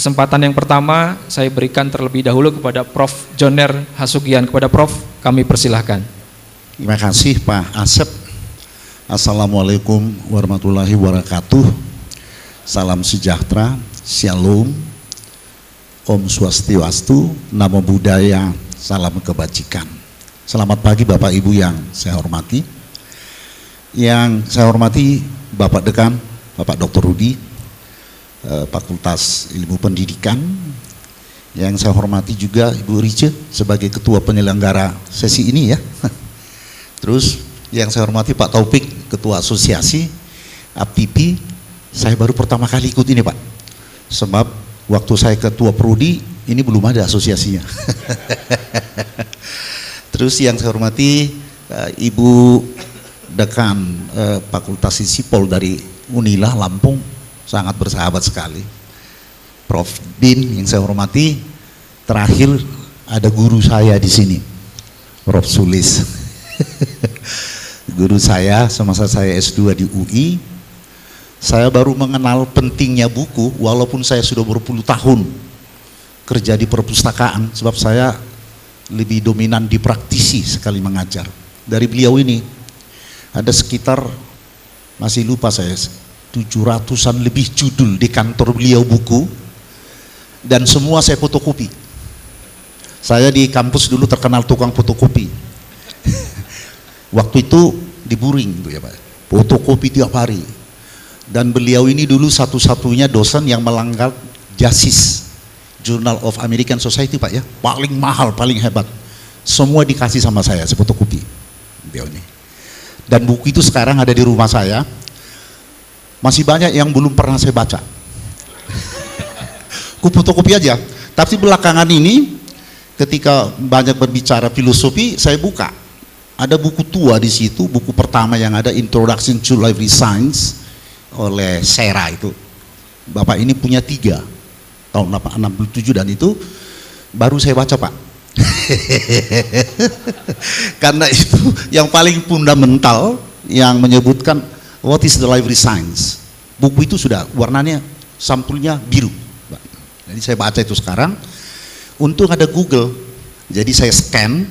Kesempatan yang pertama saya berikan terlebih dahulu kepada Prof. Joner Hasugian. Kepada Prof, kami persilahkan. Terima kasih Pak Asep. Assalamualaikum warahmatullahi wabarakatuh. Salam sejahtera, Shalom, Om Swastiastu, Namo Buddhaya, salam kebajikan. Selamat pagi Bapak Ibu yang saya hormati. Yang saya hormati Bapak Dekan, Bapak Dr. Rudi, Fakultas Ilmu Pendidikan. Yang saya hormati juga Ibu Rice sebagai Ketua Penyelenggara sesi ini ya. Terus yang saya hormati Pak Taufik, Ketua Asosiasi APTIPI. Saya baru pertama kali ikut ini Pak, sebab waktu saya Ketua Prodi ini belum ada asosiasinya. Terus yang saya hormati Ibu Dekan Fakultas Sipol dari Unila Lampung, sangat bersahabat sekali. Prof. Din yang saya hormati. Terakhir ada guru saya di sini, Prof. Sulis. Guru saya semasa saya S2 di UI. Saya baru mengenal pentingnya buku walaupun saya sudah berpuluh tahun kerja di perpustakaan, sebab saya lebih dominan di praktisi sekali mengajar. Dari beliau ini ada sekitar, masih lupa saya, 700-an lebih judul di kantor beliau buku, dan semua saya fotokopi. Saya di kampus dulu terkenal tukang fotokopi. Waktu itu di Buring ya Pak, fotokopi tiap hari. Dan beliau ini dulu satu-satunya dosen yang melanggar JASIS, Journal of American Society Pak ya, paling mahal, paling hebat. Semua dikasih sama saya, fotokopi beliau ini. Dan buku itu sekarang ada di rumah saya. Masih banyak yang belum pernah saya baca. Ku fotokopi aja. Tapi belakangan ini ketika banyak berbicara filosofi, saya buka. Ada buku tua di situ, buku pertama yang ada, Introduction to Library Science oleh Sera itu. Bapak ini punya 3 tahun 67, dan itu baru saya baca Pak. Karena itu yang paling fundamental yang menyebutkan what is the library science. Buku itu sudah warnanya, sampulnya biru. Jadi saya baca itu sekarang. Untung ada Google, jadi saya scan,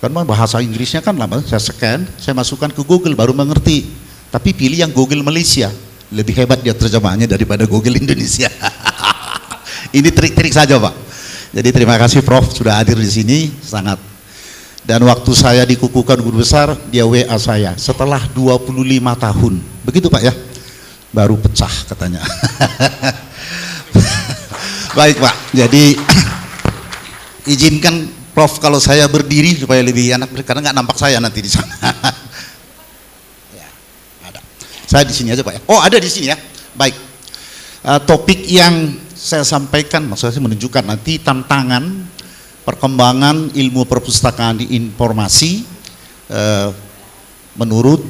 karena bahasa Inggrisnya kan lama, saya scan, saya masukkan ke Google baru mengerti. Tapi pilih yang Google Malaysia, lebih hebat dia terjemahannya daripada Google Indonesia. Ini trik-trik saja Pak. Jadi terima kasih Prof sudah hadir di sini, sangat. Dan waktu saya dikukuhkan guru besar, dia WA saya setelah 25 tahun, begitu Pak ya, baru pecah katanya. Baik Pak, jadi izinkan Prof kalau saya berdiri supaya lebih enak, karena nggak nampak saya nanti di sana. Ya, ada. Saya di sini aja Pak ya. Oh ada di sini ya. Baik. Topik yang saya sampaikan maksudnya menunjukkan nanti tantangan perkembangan ilmu perpustakaan di informasi menurut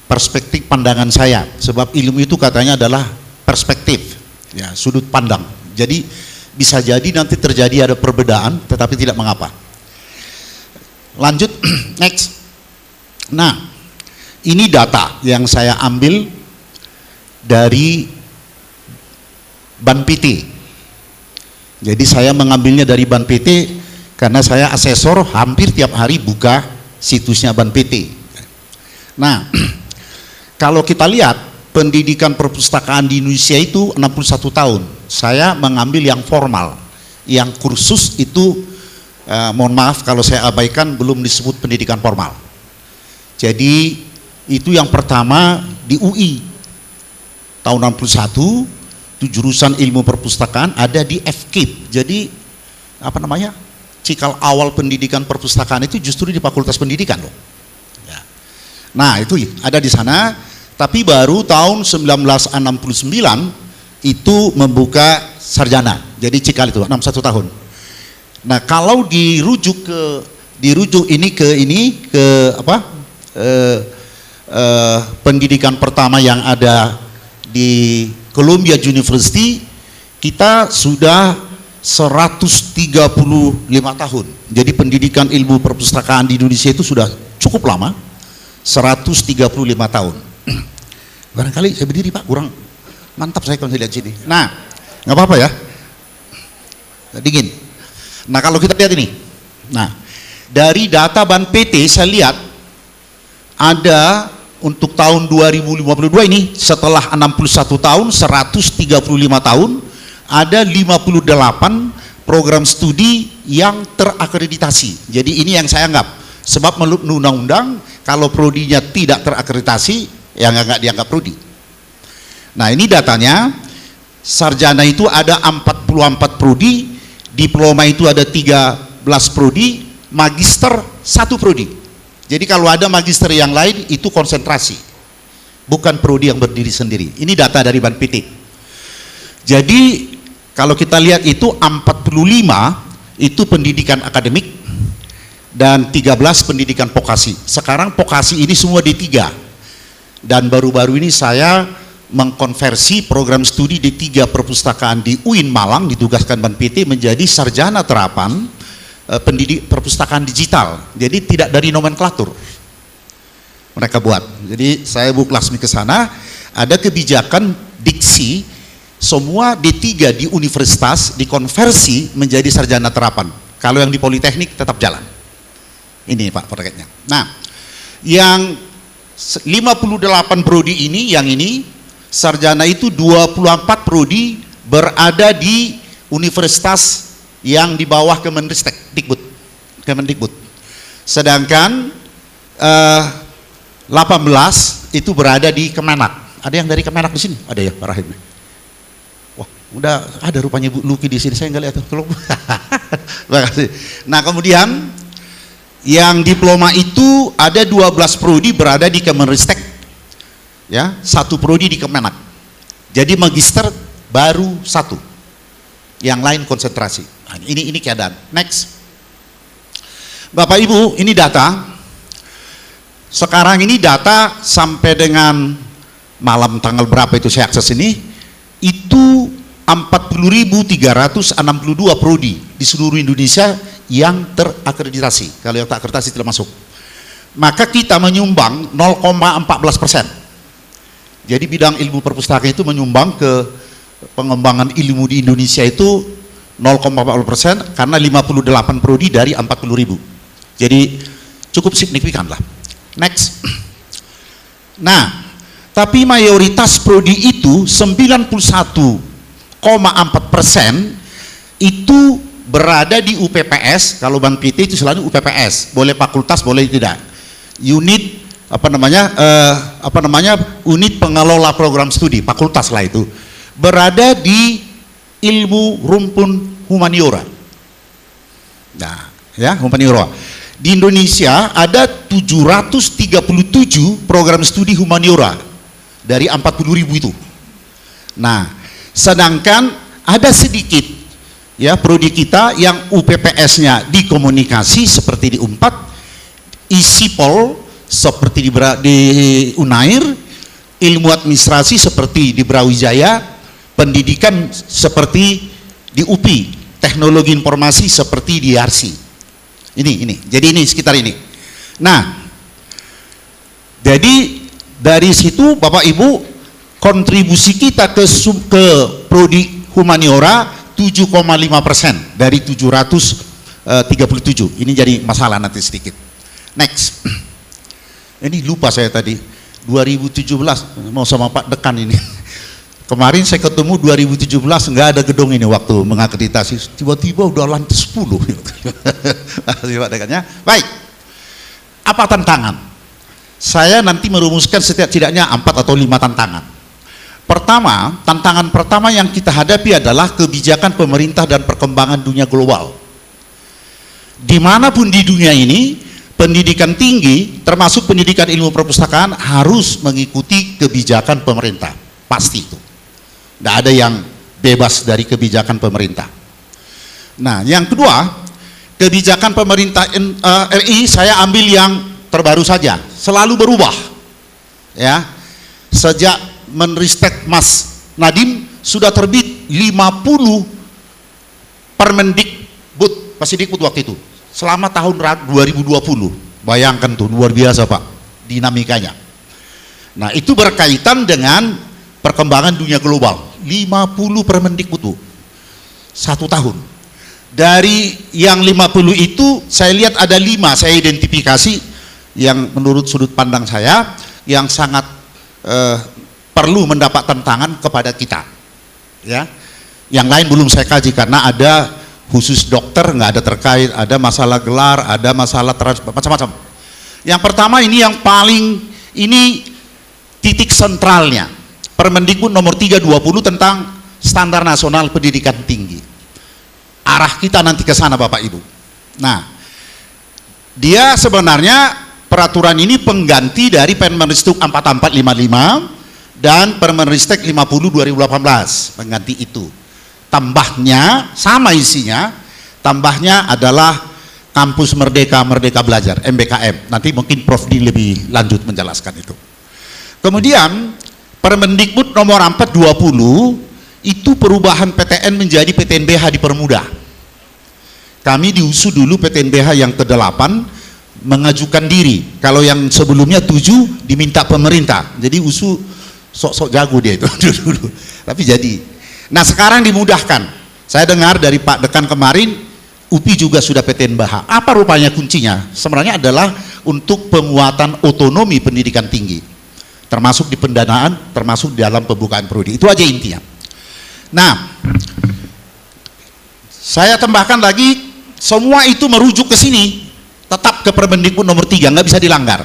perspektif pandangan saya, sebab ilmu itu katanya adalah perspektif ya, sudut pandang. Jadi bisa jadi nanti terjadi ada perbedaan, tetapi tidak mengapa. Lanjut. Next. Nah, ini data yang saya ambil dari BANPT. Jadi saya mengambilnya dari BANPT karena saya asesor, hampir tiap hari buka situsnya BANPT. Nah, kalau kita lihat pendidikan perpustakaan di Indonesia itu 61 tahun. Saya mengambil yang formal, yang kursus itu mohon maaf kalau saya abaikan, belum disebut pendidikan formal. Jadi itu yang pertama di UI tahun 61. Itu jurusan ilmu perpustakaan ada di FKIP. Jadi cikal awal pendidikan perpustakaan itu justru di Fakultas Pendidikan loh. Ya. Nah itu ada di sana. Tapi baru tahun 1969 itu membuka sarjana. Jadi cikal itu 61 tahun. Nah kalau dirujuk pendidikan pertama yang ada di Columbia University, kita sudah 135 tahun. Jadi pendidikan ilmu perpustakaan di Indonesia itu sudah cukup lama, 135 tahun. Barangkali saya berdiri Pak kurang Mantap saya kalau lihat sini. Nah, nggak apa-apa ya. Dingin. Nah, kalau kita lihat ini. Nah, dari data Ban PT saya lihat ada untuk tahun 2052 ini setelah 61 tahun, 135 tahun, ada 58 program studi yang terakreditasi. Jadi ini yang saya anggap, sebab menurut undang-undang kalau prodinya tidak terakreditasi, ya nggak dianggap prodi. Nah ini datanya, sarjana itu ada 44 prodi, diploma itu ada 13 prodi, magister 1 prodi. Jadi kalau ada magister yang lain itu konsentrasi, bukan prodi yang berdiri sendiri. Ini data dari Ban PT. Jadi kalau kita lihat itu 45 itu pendidikan akademik dan 13 pendidikan vokasi. Sekarang vokasi ini semua D3. Dan baru-baru ini saya mengkonversi program studi D3 perpustakaan di UIN Malang, ditugaskan Ban PT menjadi sarjana terapan pendidik perpustakaan digital. Jadi tidak dari nomenklatur mereka buat. Jadi saya Bu Lasmi ke sana, ada kebijakan diksi semua D3 di universitas dikonversi menjadi sarjana terapan. Kalau yang di politeknik tetap jalan. Ini Pak proyeknya. Nah, yang 58 prodi ini, yang ini sarjana itu 24 prodi berada di universitas yang di bawah Kemendikbud. Sedangkan 18 itu berada di Kemenak. Ada yang dari Kemenak di sini? Ada ya Pak Rahim? Wah, udah ada rupanya Bu Luki di sini, saya nggak lihat tuh. Tolong. Terima kasih. Nah, kemudian yang diploma itu ada 12 prodi berada di Kemenristek. Ya, 1 prodi di Kemenak. Jadi magister baru 1. Yang lain konsentrasi. Nah, ini keadaan. Next. Bapak Ibu, ini data. Sekarang ini data sampai dengan malam tanggal berapa itu saya akses ini, itu 40.362 prodi di seluruh Indonesia yang terakreditasi. Kalau yang tak akreditasi tidak masuk. Maka kita menyumbang 0,14%. Jadi bidang ilmu perpustakaan itu menyumbang ke pengembangan ilmu di Indonesia itu 0,40% karena 58 prodi dari 40.000. Jadi cukup signifikan lah. Next. Nah, tapi mayoritas prodi itu 91,4% itu berada di UPPS. Kalau Ban PT itu selalu UPPS, boleh fakultas, boleh tidak. Unit unit pengelola program studi, fakultas lah itu, berada di ilmu rumpun humaniora. Nah, ya, humaniora. Di Indonesia ada 737 program studi humaniora dari 40.000 itu. Nah, sedangkan ada sedikit ya prodi kita yang UPPS-nya di komunikasi seperti di UNPAD, ISIPOL seperti di UNAIR, ilmu administrasi seperti di Brawijaya, pendidikan seperti di UPI, teknologi informasi seperti di YARSI. Ini. Jadi ini sekitar ini. Nah, jadi dari situ Bapak Ibu, kontribusi kita ke prodi humaniora 7,5% dari 737. Ini jadi masalah nanti sedikit. Next. Ini lupa saya tadi 2017 mau sama Pak Dekan ini. Kemarin saya ketemu 2017 nggak ada gedung ini waktu mengakreditasi, tiba-tiba udah lantai 10. Pak Dekannya. Baik. Apa tantangan? Saya nanti merumuskan setidaknya 4 atau 5 tantangan. Pertama, tantangan pertama yang kita hadapi adalah kebijakan pemerintah dan perkembangan dunia global. Dimanapun di dunia ini, pendidikan tinggi, termasuk pendidikan ilmu perpustakaan, harus mengikuti kebijakan pemerintah. Pasti itu. Tidak ada yang bebas dari kebijakan pemerintah. Nah, yang kedua, kebijakan pemerintah RI saya ambil yang terbaru saja, selalu berubah. Ya, sejak Menristek Mas Nadiem sudah terbit 50 Permendikbud, Dikbud waktu itu, selama tahun 2020. Bayangkan tuh, luar biasa Pak dinamikanya. Nah, itu berkaitan dengan perkembangan dunia global. 50 Permendikbud Bu, 1 tahun. Dari yang 50 itu saya lihat ada 5 saya identifikasi yang menurut sudut pandang saya yang sangat perlu mendapat tantangan kepada kita. Ya, yang lain belum saya kaji karena ada khusus dokter nggak ada terkait, ada masalah gelar, ada masalah macam-macam. Yang pertama ini yang paling ini titik sentralnya, Permendikbud nomor 320 tentang standar nasional pendidikan tinggi. Arah kita nanti ke sana Bapak Ibu. Nah, dia sebenarnya peraturan ini pengganti dari Permenristek 4455 dan Permenristek 50 2018, pengganti itu. Tambahnya sama isinya, tambahnya adalah Kampus Merdeka Merdeka Belajar MBKM. Nanti mungkin Prof Di lebih lanjut menjelaskan itu. Kemudian Permendikbud nomor 420 itu perubahan PTN menjadi PTNBH dipermudah. Kami diusul dulu PTNBH yang ke-8 mengajukan diri. Kalau yang sebelumnya 7 diminta pemerintah. Jadi usul sok-sok jago dia itu dulu. Tapi jadi. Nah sekarang dimudahkan. Saya dengar dari Pak Dekan kemarin, UPI juga sudah PTNBH. Apa rupanya kuncinya? Sebenarnya adalah untuk penguatan otonomi pendidikan tinggi, termasuk di pendanaan, termasuk di dalam pembukaan prodi. Itu aja intinya. Nah, saya tambahkan lagi, semua itu merujuk ke sini, tetap ke Permendikbud nomor 3, nggak bisa dilanggar.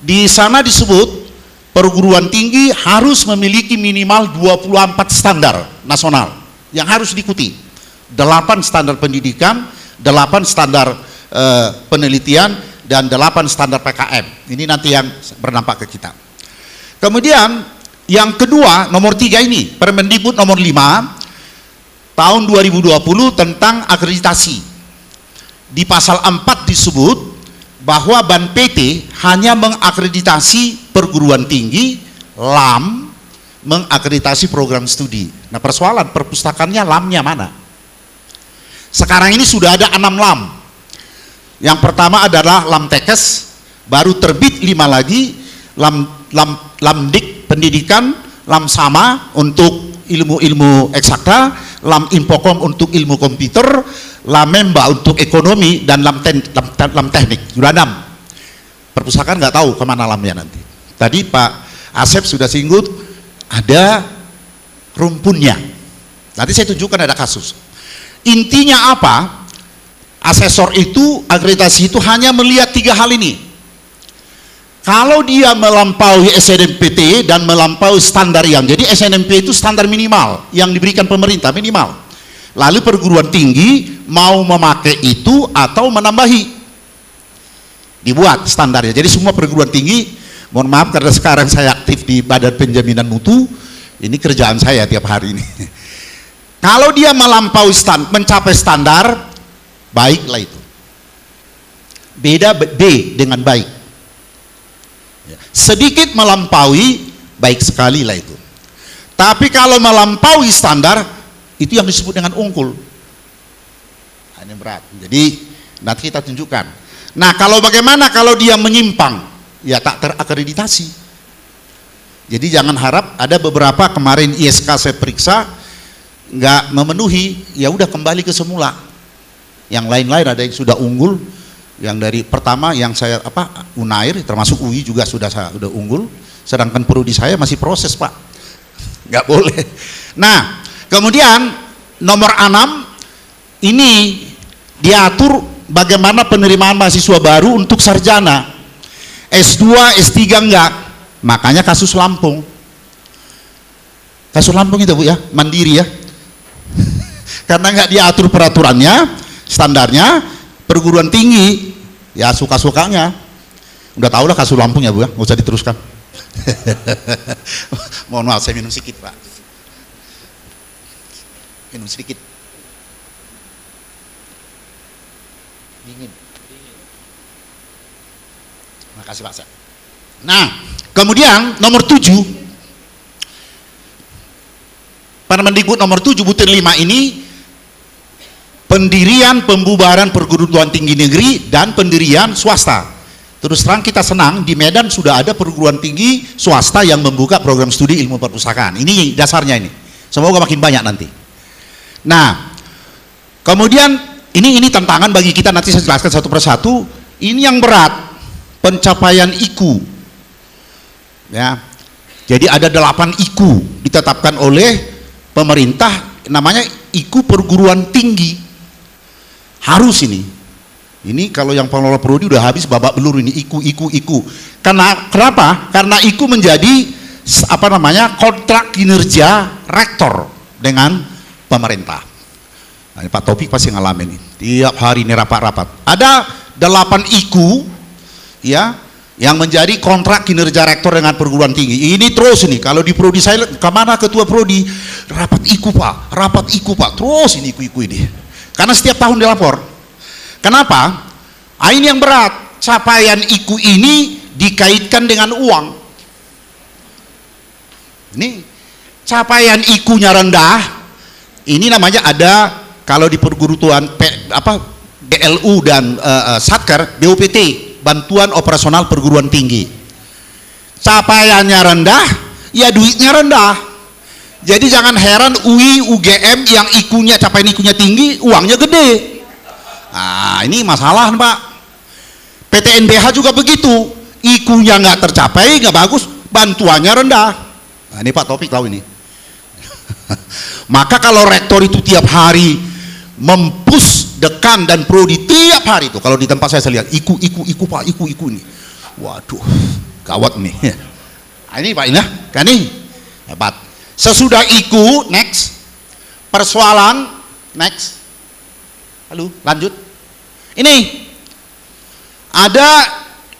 Di sana disebut perguruan tinggi harus memiliki minimal 24 standar nasional yang harus diikuti. 8 standar pendidikan, 8 standar penelitian, dan 8 standar PKM. Ini nanti yang berdampak ke kita. Kemudian yang kedua, nomor 3 ini, Permendikbud nomor 5 tahun 2020 tentang akreditasi. Di pasal 4 disebut bahwa Ban PT hanya mengakreditasi perguruan tinggi, LAM mengakreditasi program studi. Nah persoalan perpustakaannya LAM-nya mana? Sekarang ini sudah ada 6 LAM. Yang pertama adalah LAM Tekes, baru terbit 5 lagi, LAMDIK pendidikan, LAM Sama untuk ilmu-ilmu eksakta, LAM Infokom untuk ilmu komputer, LAM Memba untuk ekonomi, dan LAM teknik. Sudah 6. Perpustakaan nggak tahu kemana LAM-nya nanti. Tadi Pak Asep sudah singgung, ada rumpunnya. Nanti saya tunjukkan ada kasus. Intinya apa? Asesor itu, akreditasi itu hanya melihat 3 hal ini. Kalau dia melampaui SNMPT dan melampaui standar yang, jadi SNMP itu standar minimal yang diberikan pemerintah, minimal. Lalu perguruan tinggi mau memakai itu atau menambahi, dibuat standarnya. Jadi semua perguruan tinggi, mohon maaf karena sekarang saya aktif di Badan Penjaminan Mutu, ini kerjaan saya tiap hari ini. Kalau dia melampaui mencapai standar, baiklah itu. Beda B dengan baik. Sedikit melampaui, baik sekali lah itu. Tapi kalau melampaui standar, itu yang disebut dengan unggul. Ini berat. Jadi nanti kita tunjukkan. Nah kalau bagaimana kalau dia menyimpang, ya tak terakreditasi. Jadi jangan harap, ada beberapa kemarin ISK saya periksa nggak memenuhi, ya udah kembali ke semula. Yang lain-lain ada yang sudah unggul. Yang dari pertama yang saya Unair termasuk UI juga sudah unggul, sedangkan prodi saya masih proses Pak, nggak boleh. Nah kemudian nomor 6 ini diatur bagaimana penerimaan mahasiswa baru untuk sarjana, S2 S3 enggak, makanya kasus Lampung itu Bu ya, mandiri ya. Karena nggak diatur peraturannya, standarnya, perguruan tinggi ya suka-sukanya. Udah tau lah kasus Lampung ya Bu ya, nggak usah diteruskan. Mohon maaf saya minum sedikit Pak, minum sedikit, dingin. Makasih Pak. Nah kemudian nomor 7, Permendikbud nomor 7 butir 5 ini pendirian pembubaran perguruan tinggi negeri dan pendirian swasta. Terus terang kita senang di Medan sudah ada perguruan tinggi swasta yang membuka program studi ilmu perpustakaan. Ini dasarnya ini. Semoga makin banyak nanti. Nah, kemudian ini tantangan bagi kita, nanti saya jelaskan satu persatu. Ini yang berat, pencapaian IQ. Ya. Jadi ada 8 IQ ditetapkan oleh pemerintah, namanya IQ perguruan tinggi. Harus ini. Ini kalau yang pengelola prodi udah habis babak belur ini IQ. Kenapa? Karena IQ menjadi kontrak kinerja rektor dengan pemerintah. Nah, Pak Taufik pasti ngalamin ini. Tiap hari ini rapat-rapat. Ada 8 IQ ya yang menjadi kontrak kinerja rektor dengan perguruan tinggi. Ini terus ini. Kalau di prodi saya kemana ketua prodi? Rapat IQ Pak. Terus ini IQ ini. Karena setiap tahun dilapor. Kenapa? Ini yang berat. Capaian IQ ini dikaitkan dengan uang. Ini capaian IQ-nya rendah. Ini namanya ada kalau di perguruan DLU dan Satker, BOPT, bantuan operasional perguruan tinggi. Capaiannya rendah, ya duitnya rendah. Jadi jangan heran UI, UGM yang capaian IQ-nya tinggi, uangnya gede. Nah, ini masalah Pak. PTNBH juga begitu, IQ-nya nggak tercapai, nggak bagus, bantuannya rendah. Nah, ini Pak Taufik tahu ini. Maka kalau rektor itu tiap hari mempus dekan dan prodi tiap hari itu, kalau di tempat saya lihat IQ Pak, IQ ini. Waduh, gawat nih. Nah, ini Pak Inah, kan ini hebat. Sesudah IQ, next. Persoalan, next. Halo, lanjut. Ini ada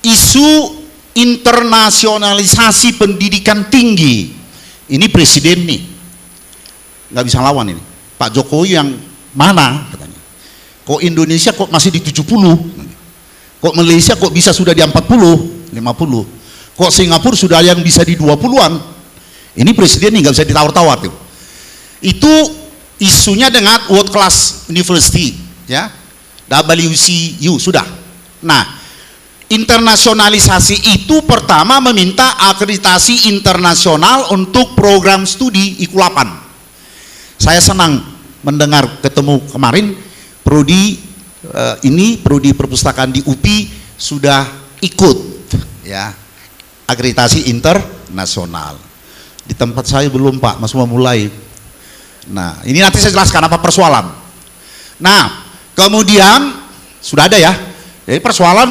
isu internasionalisasi pendidikan tinggi. Ini presiden nih, nggak bisa lawan ini. Pak Jokowi yang mana katanya? Kok Indonesia kok masih di 70? Kok Malaysia kok bisa sudah di 40, 50? Kok Singapura sudah yang bisa di 20-an? Ini presiden nih nggak bisa ditawar-tawar tuh. Itu isunya dengan World Class University, ya, WCU sudah. Nah, internasionalisasi itu pertama meminta akreditasi internasional untuk program studi IQ 8. Saya senang mendengar ketemu kemarin prodi prodi perpustakaan di UPI sudah ikut ya akreditasi internasional. Di tempat saya belum Pak, masih mau mulai. Nah, ini nanti saya jelaskan apa persoalan. Nah, kemudian sudah ada ya. Jadi persoalan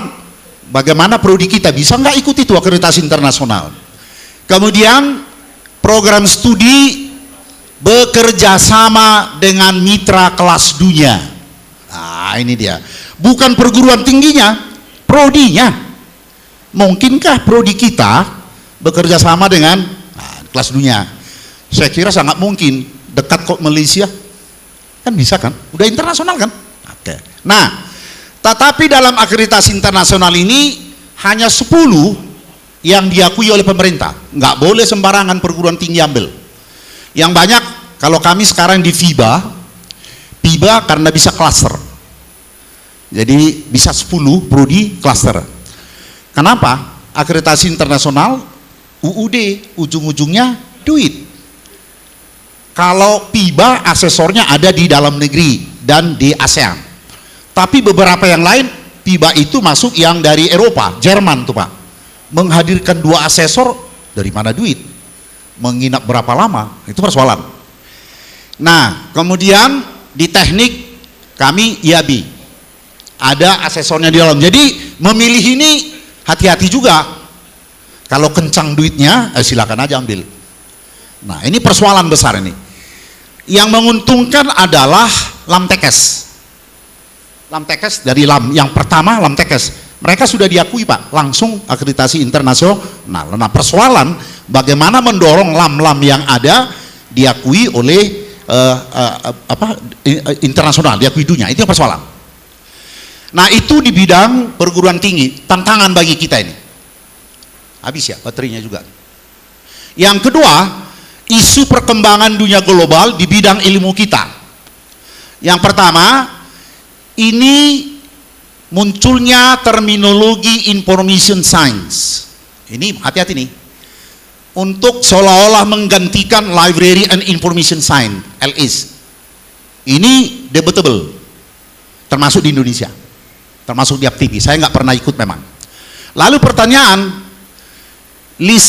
bagaimana prodi kita bisa nggak ikut itu akreditasi internasional. Kemudian program studi bekerja sama dengan mitra kelas dunia. Nah, ini dia. Bukan perguruan tingginya, prodinya. Mungkinkah prodi kita bekerja sama dengan kelas dunia? Saya kira sangat mungkin. Dekat kok Malaysia. Kan bisa kan? Udah internasional kan? Oke. Nah, tetapi dalam akreditasi internasional ini hanya 10 yang diakui oleh pemerintah. Nggak boleh sembarangan perguruan tinggi ambil. Yang banyak, kalau kami sekarang di FIBA karena bisa klaster. Jadi bisa 10 prodi klaster. Kenapa? Akreditasi internasional, UUD, ujung-ujungnya duit. Kalau FIBA asesornya ada di dalam negeri dan di ASEAN. Tapi beberapa yang lain, FIBA itu masuk yang dari Eropa, Jerman tuh Pak. Menghadirkan 2 asesor, dari mana duit? Menginap berapa lama? Itu persoalan. Nah, kemudian di teknik kami IAB. Ada asesornya di dalam. Jadi memilih ini hati-hati juga. Kalau kencang duitnya, silakan aja ambil. Nah, ini persoalan besar ini. Yang menguntungkan adalah LAMTEKES. LAMTEKES dari LAM, yang pertama LAMTEKES. Mereka sudah diakui Pak, langsung akreditasi internasional. Nah, persoalan bagaimana mendorong LAM-LAM yang ada diakui oleh internasional, diakui dunia. Itu yang persoalan. Nah, itu di bidang perguruan tinggi, tantangan bagi kita ini. Habis ya baterainya juga. Yang kedua, isu perkembangan dunia global di bidang ilmu kita. Yang pertama, ini munculnya terminologi information science. Ini hati-hati nih, untuk seolah-olah menggantikan library and information science, LIS. Ini debatable, termasuk di Indonesia, termasuk di FTP. Saya nggak pernah ikut memang. Lalu pertanyaan, LIS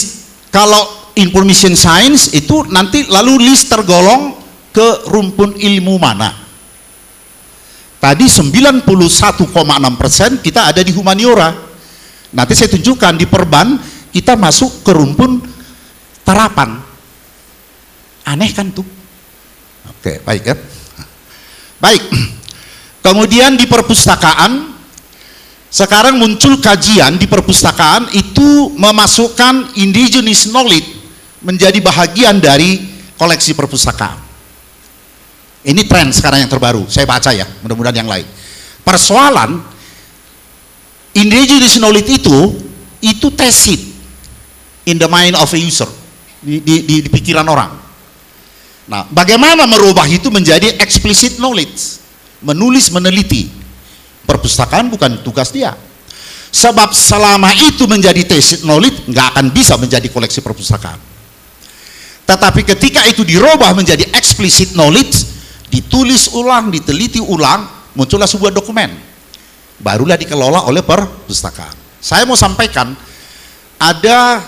kalau information science itu nanti lalu LIS tergolong ke rumpun ilmu mana? Tadi 91,6% kita ada di humaniora. Nanti saya tunjukkan di perban kita masuk ke rumpun terapan. Aneh kan tuh? Oke, baik ya. Baik. Kemudian di perpustakaan, sekarang muncul kajian di perpustakaan itu memasukkan indigenous knowledge menjadi bahagian dari koleksi perpustakaan. Ini tren sekarang yang terbaru, saya baca ya, mudah-mudahan yang lain. Persoalan indigenous knowledge itu tacit in the mind of a user, di pikiran orang. Nah, bagaimana merubah itu menjadi explicit knowledge, menulis, meneliti. Perpustakaan bukan tugas dia, sebab selama itu menjadi tacit knowledge nggak akan bisa menjadi koleksi perpustakaan. Tetapi ketika itu dirubah menjadi explicit knowledge, ditulis ulang, diteliti ulang, muncullah sebuah dokumen, barulah dikelola oleh perpustakaan. Saya mau sampaikan, ada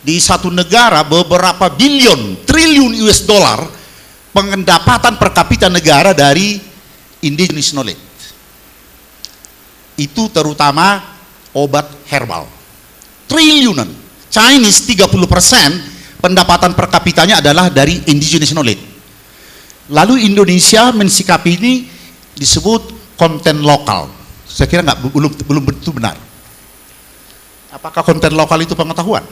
di satu negara beberapa triliun US dollar pendapatan per kapita negara dari indigenous knowledge. Itu terutama obat herbal, triliunan. Chinese 30% pendapatan per kapitanya adalah dari indigenous knowledge. Lalu Indonesia mensikapi ini disebut konten lokal. Saya kira belum betul benar. Apakah konten lokal itu pengetahuan?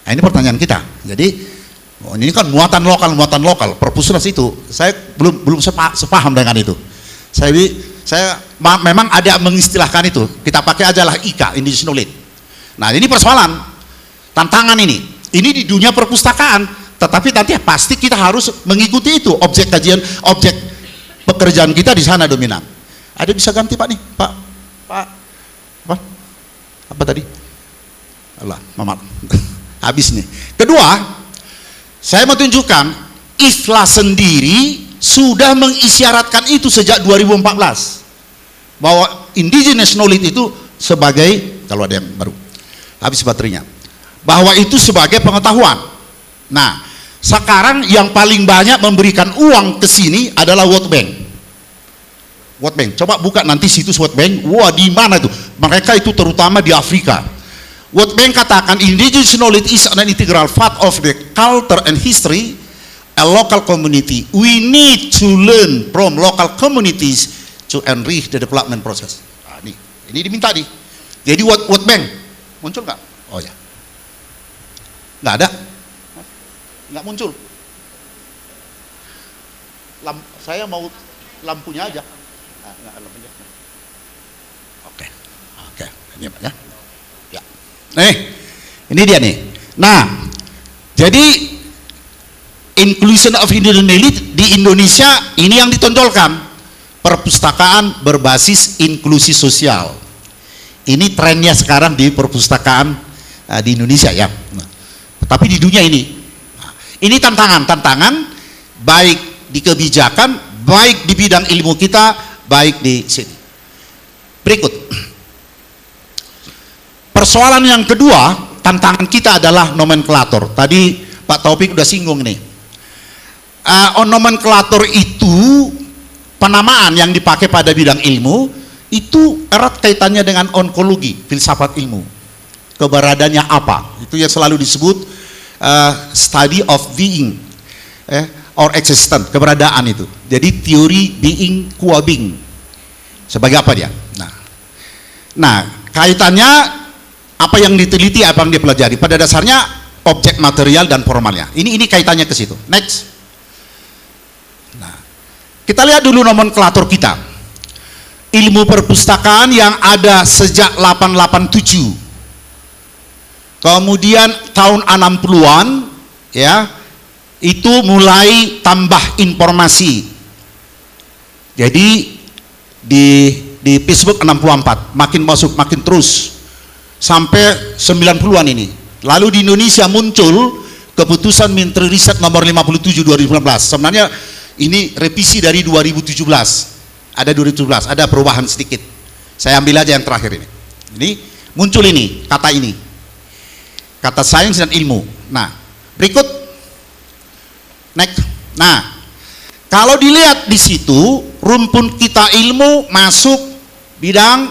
Nah, ini pertanyaan kita. Jadi ini kan muatan lokal, perpusnas itu. Saya belum sepaham dengan itu. Saya memang ada mengistilahkan itu. Kita pakai aja lah IKA, indigenous knowledge. Nah, ini persoalan, tantangan ini. Ini di dunia perpustakaan. Tetapi nanti pasti kita harus mengikuti itu, objek kajian, objek pekerjaan kita di sana dominan. Ada bisa ganti Pak nih, Pak apa tadi? Allah, maaf, habis nih. Kedua, saya mau tunjukkan, IFLA sendiri sudah mengisyaratkan itu sejak 2014 bahwa indigenous knowledge itu sebagai, kalau ada yang baru habis baterainya, bahwa itu sebagai pengetahuan. Nah, sekarang yang paling banyak memberikan uang ke sini adalah World Bank. World Bank, coba buka nanti situs World Bank. Wah, di mana itu? Mereka itu terutama di Afrika. World Bank katakan indigenous knowledge is an integral part of the culture and history a local community. We need to learn from local communities to enrich the development process. Nah, ini diminta nih. Jadi World Bank muncul nggak? Oh ya, nggak ada. Nggak muncul. Saya mau lampunya aja. Nah, nggak lampunya. Oke, ini Pak ya. Ya. Ini dia nih. Nah, jadi inclusion of indigenous knowledge di Indonesia ini yang ditonjolkan. Perpustakaan berbasis inklusi sosial. Ini trennya sekarang di perpustakaan di Indonesia ya. Nah, tapi di dunia ini tantangan baik di kebijakan, baik di bidang ilmu kita, baik di sini. Berikut. Persoalan yang kedua, tantangan kita adalah nomenklatur. Tadi Pak Taufik udah singgung nih. Nomenklatur itu penamaan yang dipakai pada bidang ilmu itu erat kaitannya dengan ontologi, filsafat ilmu. Keberadaannya apa? Itu yang selalu disebut study of being or existence, keberadaan itu. Jadi teori being, qua being. Sebagai apa dia? Nah, kaitannya apa yang diteliti, apa yang dipelajari. Pada dasarnya objek material dan formalnya. Ini kaitannya ke situ. Next. Nah, kita lihat dulu nomenklatur kita. Ilmu perpustakaan yang ada sejak 887. Kemudian tahun 60-an ya, itu mulai tambah informasi. Jadi di Facebook 64, makin masuk, makin terus sampai 90-an ini. Lalu di Indonesia muncul keputusan Menteri Riset nomor 57 2019. Sebenarnya ini revisi dari 2017. Ada 2017, ada perubahan sedikit. Saya ambil aja yang terakhir ini. Ini muncul ini, kata sains dan ilmu. Nah, berikut next. Nah, kalau dilihat di situ, rumpun kita ilmu masuk bidang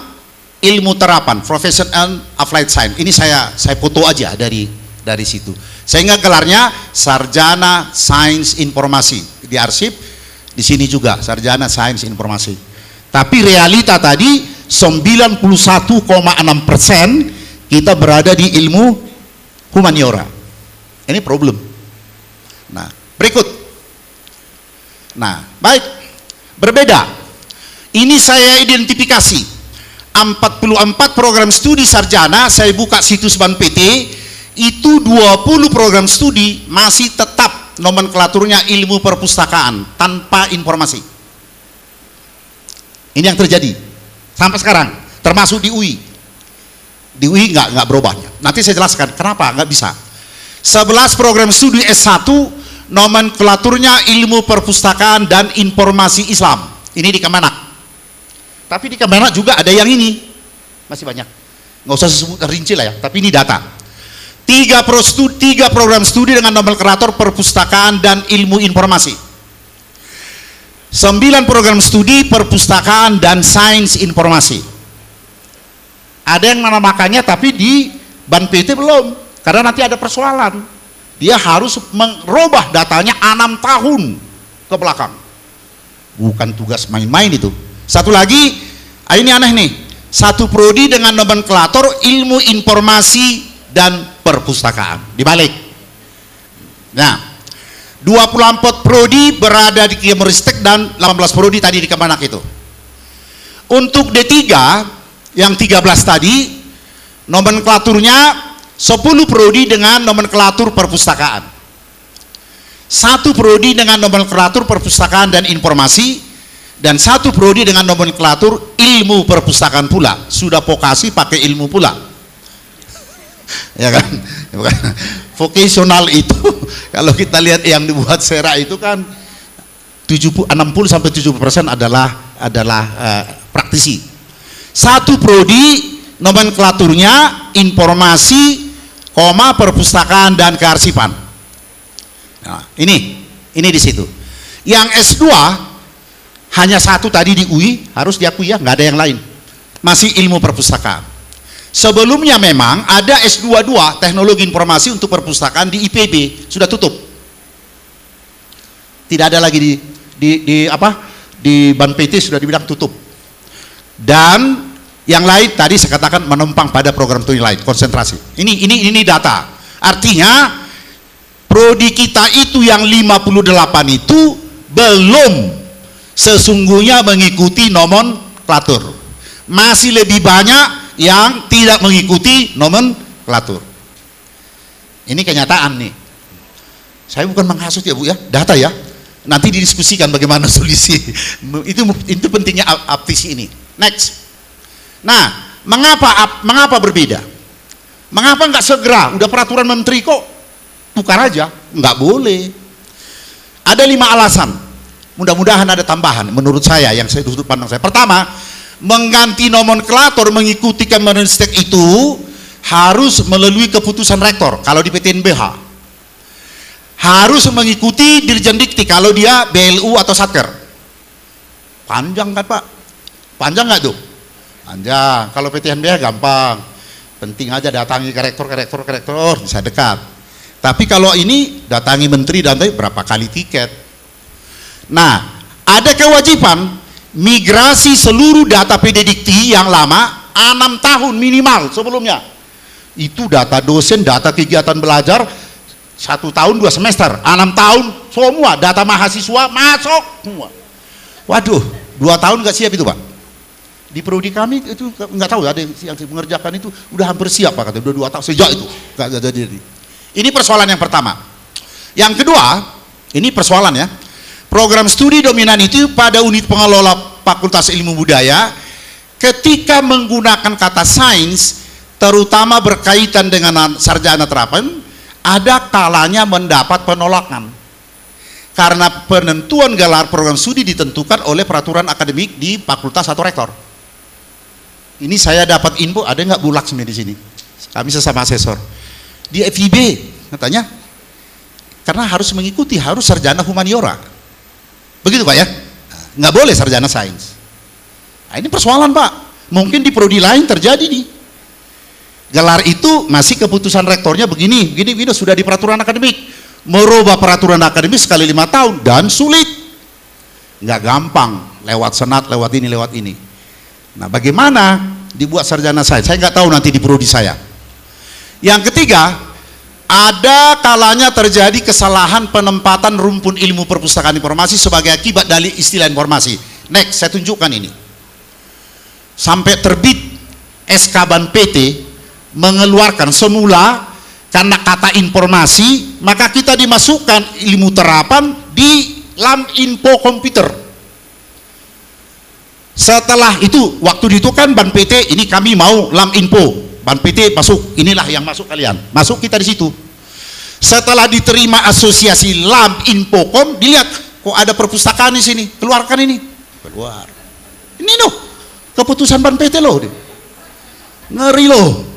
ilmu terapan, profession and applied science. Ini saya foto aja dari situ. Sehingga gelarnya sarjana sains informasi. Di arsip di sini juga sarjana sains informasi. Tapi realita tadi 91,6% kita berada di ilmu humaniora. Ini problem. Nah, berikut. Nah, baik, berbeda. Ini saya identifikasi 44 program studi sarjana. Saya buka situs BANPT, itu 20 program studi masih tetap nomenklaturnya ilmu perpustakaan tanpa informasi. Ini yang terjadi sampai sekarang, termasuk di UI. Di UI nggak berubahnya. Nanti saya jelaskan kenapa nggak bisa. 11 program studi S1 nomenklaturnya ilmu perpustakaan dan informasi Islam. Ini di Kemenak. Tapi di Kemenak juga ada yang ini. Masih banyak. Nggak usah sebut rinci lah ya, tapi ini data. 3 program studi dengan nomenklatur perpustakaan dan ilmu informasi. 9 program studi perpustakaan dan sains informasi. Ada yang menamakannya tapi di BANPT belum, karena nanti ada persoalan. Dia harus merubah datanya 6 tahun ke belakang. Bukan tugas main-main itu. Satu lagi, ini aneh nih. 1 prodi dengan nomenklatur ilmu informasi dan perpustakaan. Dibalik. Nah, 24 prodi berada di Kemeristek dan 18 prodi tadi di Kemenak itu. Untuk D3 yang 13 tadi, nomenklaturnya 10 prodi dengan nomenklatur perpustakaan, 1 prodi dengan nomenklatur perpustakaan dan informasi, dan 1 prodi dengan nomenklatur ilmu perpustakaan pula. Sudah vokasi pakai ilmu pula. Ya kan? Vokasional itu kalau kita lihat yang dibuat Sera itu kan 60-70% adalah praktisi. 1 prodi nomenklaturnya informasi, perpustakaan dan kearsipan. Nah, ini di situ. Yang S2 hanya 1 tadi di UI, harus diakui ya, nggak ada yang lain. Masih ilmu perpustakaan. Sebelumnya memang ada S22 teknologi informasi untuk perpustakaan di IPB, sudah tutup. Tidak ada lagi di BANPT, sudah dibilang tutup. Dan yang lain tadi saya katakan menumpang pada program studi lain, konsentrasi. Ini data. Artinya prodi kita itu yang 58 itu belum sesungguhnya mengikuti nomenklatur. Masih lebih banyak yang tidak mengikuti nomenklatur. Ini kenyataan nih. Saya bukan menghasut ya Bu ya, data ya. Nanti didiskusikan bagaimana solusi. Itu pentingnya aptisi ini. Next. Nah, mengapa berbeda? Mengapa nggak segera? Udah peraturan menteri kok, tukar aja? Nggak boleh. Ada 5 alasan. Mudah-mudahan ada tambahan. Menurut saya, yang saya sudut pandang saya. Pertama, mengganti nomenklatur mengikuti Kemeristek itu harus melalui keputusan rektor. Kalau di PTNBH, harus mengikuti Dirjen Dikti. Kalau dia BLU atau Satker. Panjang kan Pak? Panjang nggak tuh? Panjang. Kalau PTNBH gampang, penting aja datangi ke rektor bisa dekat. Tapi kalau ini datangi menteri dan berapa kali tiket. Nah, ada kewajiban migrasi seluruh data PD Dikti yang lama 6 tahun minimal sebelumnya. Itu data dosen, data kegiatan belajar 1 tahun 2 semester, 6 tahun semua data mahasiswa masuk semua. Waduh, 2 tahun nggak siap itu Pak. Di prodi kami itu nggak tahu, ada yang mengerjakan itu udah hampir siap Pak, katanya udah 2 tahun sejak itu nggak jadi. Ini persoalan yang pertama. Yang kedua, ini persoalan ya. Program studi dominan itu pada unit pengelola Fakultas Ilmu Budaya, ketika menggunakan kata sains, terutama berkaitan dengan sarjana terapan, ada kalanya mendapat penolakan. Karena penentuan gelar program studi ditentukan oleh peraturan akademik di fakultas atau rektor. Ini saya dapat info, ada nggak Bu Laksmi di sini? Kami sesama asesor. Di FIB katanya, karena harus mengikuti, harus sarjana humaniora. Begitu Pak ya? Nggak boleh sarjana sains. Nah, ini persoalan Pak. Mungkin di prodi lain terjadi nih. Gelar itu masih keputusan rektornya begini, sudah di peraturan akademik. Merubah peraturan akademik sekali 5 tahun dan sulit. Nggak gampang, lewat senat, lewat ini. Nah, bagaimana dibuat sarjana sains? Saya nggak tahu nanti di prodi saya. Yang ketiga, ada kalanya terjadi kesalahan penempatan rumpun ilmu perpustakaan informasi sebagai akibat dari istilah informasi. Next, saya tunjukkan ini. Sampai terbit SK Ban PT mengeluarkan semula karena kata informasi, maka kita dimasukkan ilmu terapan di LAM info komputer. Setelah itu, waktu itu kan Ban PT, ini kami mau LAM info, Ban PT masuk, inilah yang masuk kalian, masuk kita di situ. Setelah diterima asosiasi LAM Infokom, dilihat kok ada perpustakaan di sini, keluarkan ini, keluar. Ini loh, keputusan Ban PT loh, ngeri loh.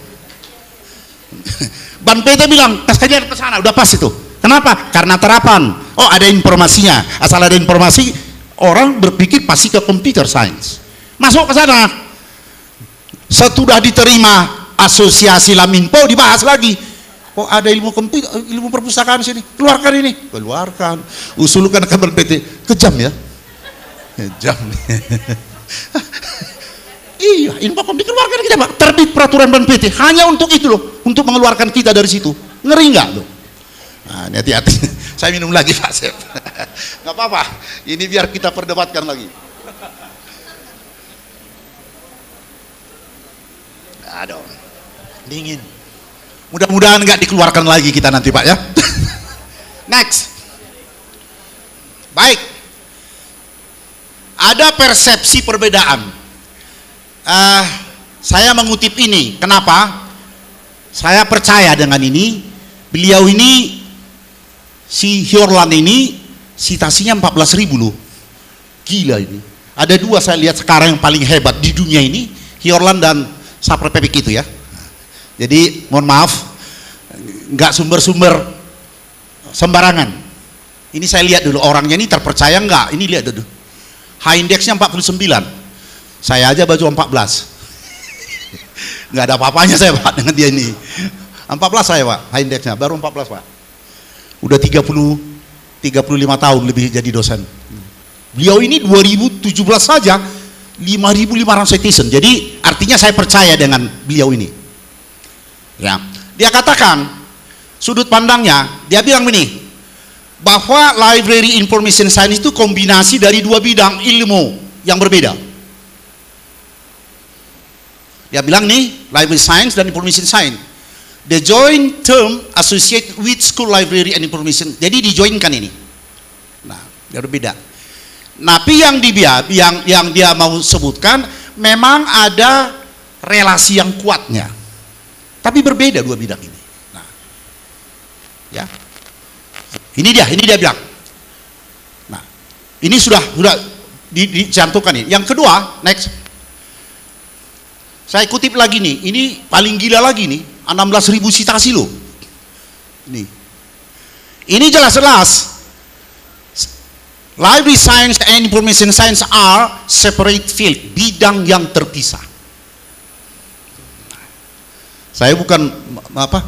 Ban PT bilang kalian ke sana, udah pas itu. Kenapa? Karena terapan. Oh, ada informasinya. Asal ada informasi, orang berpikir pasti ke computer science. Masuk ke sana. Setelah diterima asosiasi Laminfo, dibahas lagi. Oh, ada ilmu komputer, ilmu perpustakaan sini. Keluarkan ini. Keluarkan. Usulkan ke Ban PT. Kejam ya. Kejam. Iya, Infokom dikeluarkan kita Pak. Terbit peraturan Ban PT hanya untuk itu loh, untuk mengeluarkan kita dari situ. Ngeri nggak loh? Nah, ini hati-hati. Saya minum lagi Pak Sep. Nggak apa-apa. Ini biar kita perdebatkan lagi. Aduh, dingin. Mudah-mudahan nggak dikeluarkan lagi kita nanti Pak ya. Next. Baik. Ada persepsi perbedaan. Saya mengutip ini. Kenapa? Saya percaya dengan ini. Beliau ini, si Hjorland ini, citasinya 14.000 loh. Gila ini. Ada dua saya lihat sekarang yang paling hebat di dunia ini, Hjorland dan Sapra Pepik itu ya. Jadi mohon maaf, nggak sumber-sumber sembarangan. Ini saya lihat dulu orangnya ini terpercaya nggak? Ini lihat dulu. High indexnya 49. Saya aja baju 14. Nggak ada apa-apanya saya Pak dengan dia ini. 14 saya Pak, high indexnya baru 14 Pak. Udah 35 tahun lebih jadi dosen. Beliau ini 2017 saja 5.500 citizen. Jadi artinya saya percaya dengan beliau ini. Ya, dia katakan sudut pandangnya, dia bilang begini, bahwa library information science itu kombinasi dari dua bidang ilmu yang berbeda. Dia bilang nih, library science dan information science. The joint term associated with school library and information. Jadi dijoinkan ini. Nah, dia berbeda. Tapi yang dia mau sebutkan memang ada relasi yang kuatnya. Tapi berbeda dua bidang ini. Nah, ya. Ini dia bilang. Nah, ini sudah dicantumkan ini. Yang kedua, next. Saya kutip lagi nih, ini paling gila lagi nih, 16.000 citasi loh. Ini jelas-jelas library science and information science are separate field, bidang yang terpisah. Saya bukan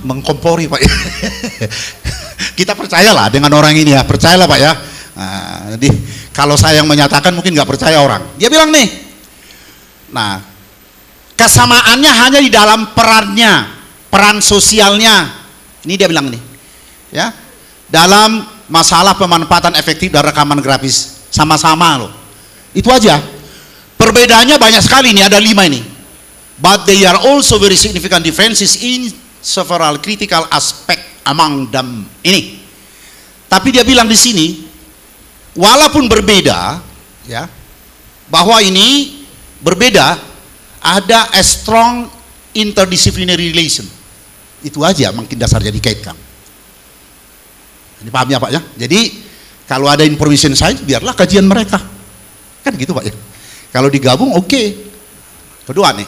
mengkompori Pak. Kita percayalah dengan orang ini ya, percayalah Pak ya. Nah, jadi kalau saya yang menyatakan mungkin nggak percaya orang. Dia bilang nih, nah kesamaannya hanya di dalam perannya, peran sosialnya. Ini dia bilang nih, ya, dalam masalah pemanfaatan efektif dan rekaman grafis sama-sama loh. Itu aja. Perbedaannya banyak sekali nih, ada 5 ini. But they are also very significant differences in several critical aspect among them. Ini. Tapi dia bilang di sini, walaupun berbeda, ya, bahwa ini berbeda, ada a strong interdisciplinary relation. Itu aja mungkin dasarnya dikaitkan. Ini paham ya Pak ya? Jadi kalau ada information science, biarlah kajian mereka. Kan gitu Pak ya? Kalau digabung oke. Kedua nih.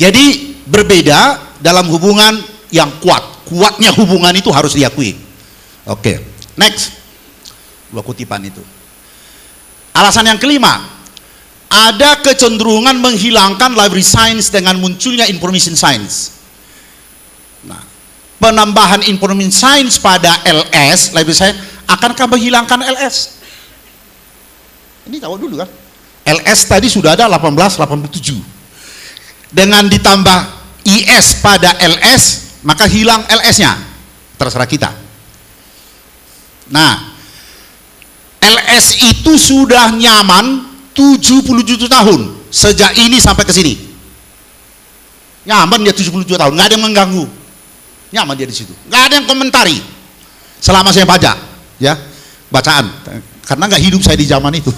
Jadi berbeda dalam hubungan yang kuat. Kuatnya hubungan itu harus diakui. Oke. Next. Dua kutipan itu. Alasan yang kelima, ada kecenderungan menghilangkan library science dengan munculnya information science. Nah, penambahan information science pada LS, library science, akankah menghilangkan LS? Ini tahu dulu kan? LS tadi sudah ada 1887. Dengan ditambah IS pada LS, maka hilang LS-nya. Terserah kita. Nah, LS itu sudah nyaman 77 tahun sejak ini sampai ke sini. Nyaman dia 77 tahun, nggak ada yang mengganggu. Nyaman dia di situ. Nggak ada yang komentari. Selama saya baca, ya, bacaan. Karena nggak hidup saya di zaman itu.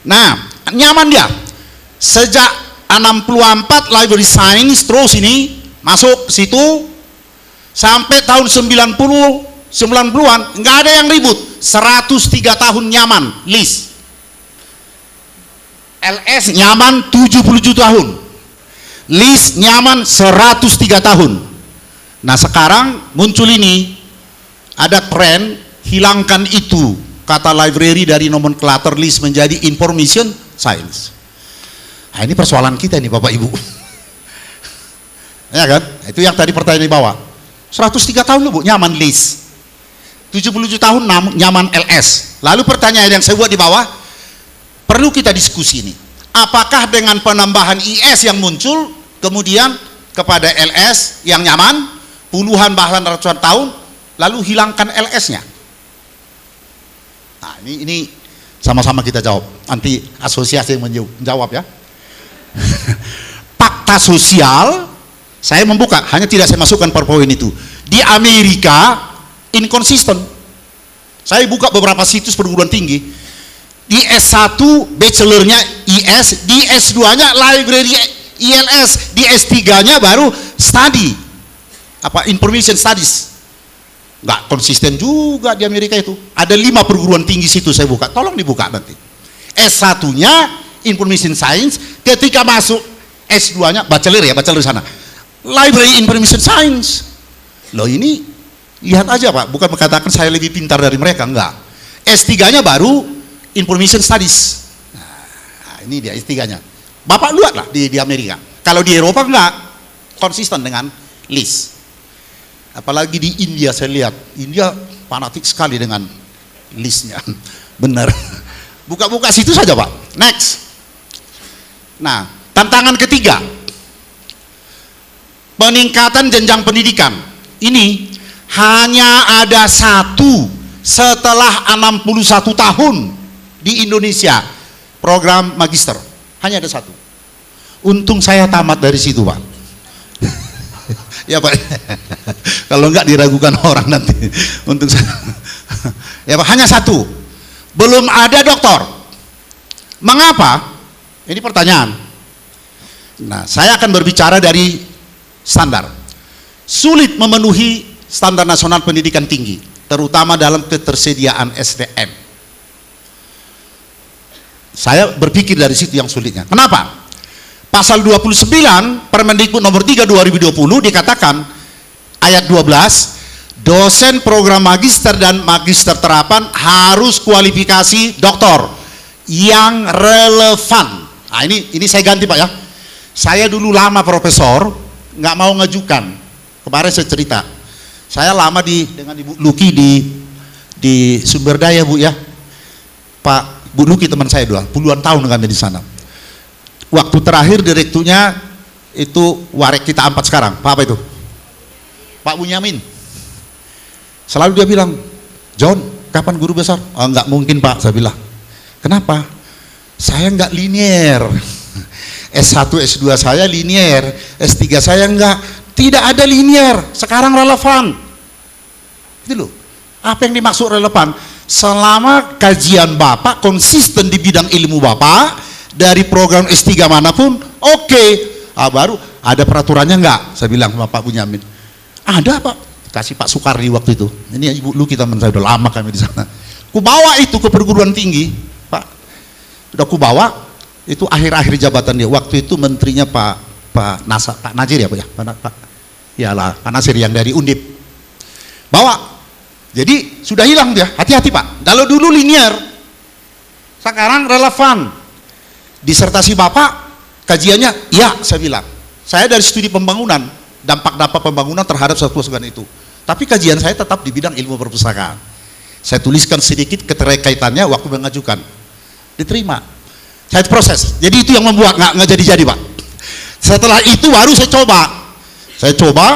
Nah, nyaman dia. Sejak 64 library science terus ini masuk ke situ sampai tahun 90-an nggak ada yang ribut. 103 tahun nyaman list. LS nyaman 77 tahun. List nyaman 103 tahun. Nah, sekarang muncul ini ada tren hilangkan itu kata library dari nomenklatur list menjadi information science. Nah, ini persoalan kita nih Bapak Ibu. Ya kan? Itu yang tadi pertanyaan di bawah. 103 tahun loh Bu, nyaman list. 77 tahun nyaman LS. Lalu pertanyaan yang saya buat di bawah, perlu kita diskusi ini. Apakah dengan penambahan IS yang muncul, kemudian kepada LS yang nyaman, puluhan bahkan ratusan tahun, lalu hilangkan LS-nya? Nah, ini sama-sama kita jawab. Nanti asosiasi yang menjawab ya. Fakta sosial, saya membuka, hanya tidak saya masukkan PowerPoint itu. Di Amerika, inkonsisten. Saya buka beberapa situs perguruan tinggi. Di S1 bachelornya IS, di S2-nya library ILS, di S3-nya baru study information studies. Nggak konsisten juga di Amerika itu. Ada 5 perguruan tinggi situ saya buka, tolong dibuka nanti. S1-nya information science, ketika masuk S2-nya bachelor sana, library information science. Loh, ini lihat aja Pak, bukan mengatakan saya lebih pintar dari mereka, enggak. S3-nya baru information studies. Nah, ini dia S3-nya. Bapak lihat lah di Amerika. Kalau di Eropa enggak konsisten dengan list. Apalagi di India saya lihat, India fanatik sekali dengan listnya. Benar. Buka-buka situ saja Pak. Next. Nah, tantangan ketiga, peningkatan jenjang pendidikan. Ini hanya ada satu setelah 61 tahun di Indonesia program magister, hanya ada satu. Untung saya tamat dari situ Pak. Ya Pak, kalau enggak diragukan orang nanti. Untung saya, ya Pak, hanya satu, belum ada doktor. Mengapa? Ini pertanyaan. Nah, saya akan berbicara dari standar. Sulit memenuhi standar nasional pendidikan tinggi, terutama dalam ketersediaan SDM. Saya berpikir dari situ yang sulitnya. Kenapa? Pasal 29 Permendikbud nomor 3 2020 dikatakan ayat 12, dosen program magister dan magister terapan harus kualifikasi doktor yang relevan. Nah, ini saya ganti Pak ya. Saya dulu lama profesor, nggak mau ngajukan. Kemarin saya cerita, saya lama dengan Ibu Luki di Sumber Daya Bu ya. Pak Bu Luki teman saya dulu, puluhan tahun kami di sana. Waktu terakhir direkturnya itu Warek kita 4 sekarang. Pak apa itu? Pak Bunyamin. Selalu dia bilang, John, kapan guru besar? Oh, nggak mungkin Pak, saya bilang. Kenapa? Saya nggak linear. S1, S2 saya linear, S3 saya enggak. Tidak ada linear, sekarang relevan. Itu loh. Apa yang dimaksud relevan? selama kajian Bapak konsisten di bidang ilmu Bapak, dari program S3 manapun, oke. Baru ada peraturannya enggak? Saya bilang sama Pak Bunyamin. Ada Pak, kasih Pak Soekardi waktu itu. Ini Ibu Luki teman saya, udah lama kami di sana. Ku bawa itu ke perguruan tinggi, Pak. Udah ku bawa, itu akhir-akhir jabatan dia. Waktu itu menterinya Pak Najir ya Pak ya? Pak Nasir yang dari Undip. Bawa. Jadi sudah hilang dia, hati-hati Pak. Kalau dulu linear, sekarang relevan. Disertasi Bapak, kajiannya, ya saya bilang. Saya dari studi pembangunan, dampak-dampak pembangunan terhadap satu perusahaan itu. Tapi kajian saya tetap di bidang ilmu perpustakaan. Saya tuliskan sedikit keterkaitannya waktu mengajukan. Diterima. Saya proses. Jadi itu yang membuat nggak jadi-jadi Pak. Setelah itu baru saya coba.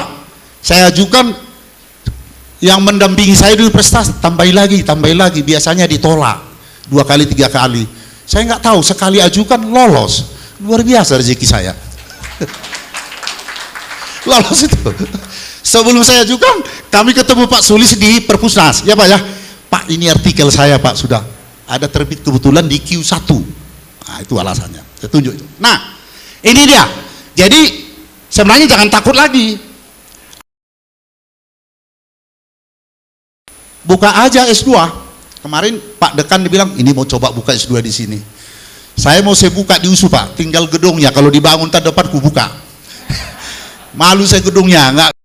Saya ajukan. Yang mendampingi saya dulu prestasi, tambahin lagi, biasanya ditolak 2 kali 3 kali. Saya nggak tahu, sekali ajukan lolos, luar biasa rezeki saya. Lolos itu. Sebelum saya ajukan, kami ketemu Pak Sulis di Perpusnas, ya Pak ya. Pak, ini artikel saya Pak, sudah ada terbit kebetulan di Q1. Nah, itu alasannya. Saya tunjuk itu. Nah, ini dia. Jadi sebenarnya jangan takut lagi. Buka aja S2. Kemarin Pak Dekan dibilang, ini mau coba buka S2 di sini. Saya buka di USU Pak, tinggal gedungnya. Kalau dibangun tahun depan ku buka. Malu saya gedungnya, enggak.